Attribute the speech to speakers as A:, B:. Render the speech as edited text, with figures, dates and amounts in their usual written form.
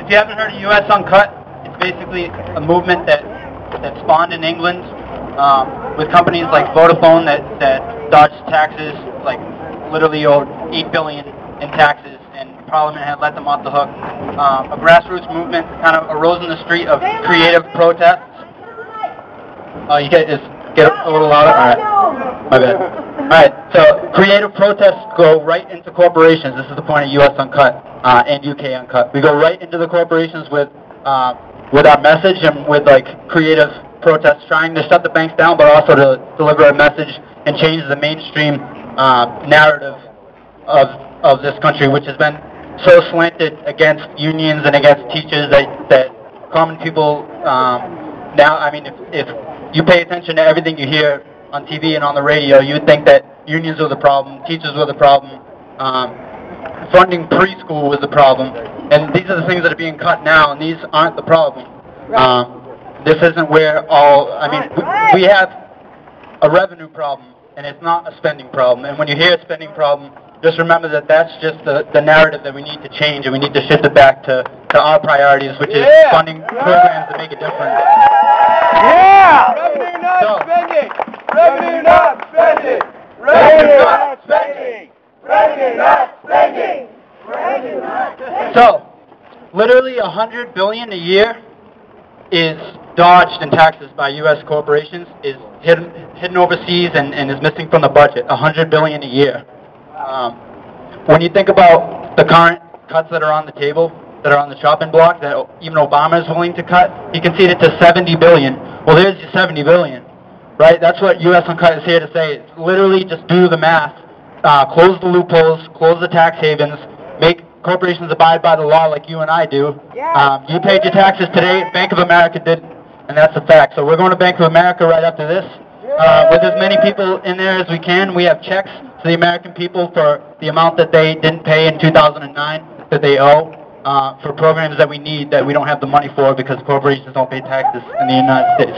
A: If you haven't heard of US Uncut, it's basically a movement that spawned in England with companies like Vodafone that dodged taxes, like literally owed $8 billion in taxes, and Parliament had let them off the hook. A grassroots movement kind of arose in the street of creative protests. You get a little louder? All right. My bad. All right, so creative protests go right into corporations. This is the point of US Uncut and UK Uncut. We go right into the corporations with our message and with like creative protests, trying to shut the banks down, but also to deliver a message and change the mainstream narrative of this country, which has been so slanted against unions and against teachers that common people now, I mean, if you pay attention to everything you hear on TV and on the radio, you would think that unions were the problem, teachers were the problem, funding preschool was the problem, and these are the things that are being cut now, and these aren't the problem. This isn't where all, I mean, we have a revenue problem, and it's not a spending problem, and when you hear a spending problem, just remember that that's just the narrative that we need to change, and we need to shift it back to our priorities, which is funding programs that make a difference.
B: Yeah! Revenue not spending! Revenue not spending! Revenue not spending! Revenue not spending! Revenue not spending!
A: So, literally $100 billion a year is dodged in taxes by U.S. corporations, is hidden overseas and is missing from the budget. $100 billion a year. When you think about the current cuts that are on the table, that are on the chopping block, that even Obama is willing to cut, you can see it to $70 billion. Well, there's your $70 billion, right? That's what US Uncut is here to say. It's literally just do the math, close the loopholes, close the tax havens, make corporations abide by the law like you and I do. You paid your taxes today, Bank of America did, and that's a fact. So we're going to Bank of America right after this. With as many people in there as we can, we have checks to the American people for the amount that they didn't pay in 2009 that they owe. For programs that we need that we don't have the money for because corporations don't pay taxes in the United States.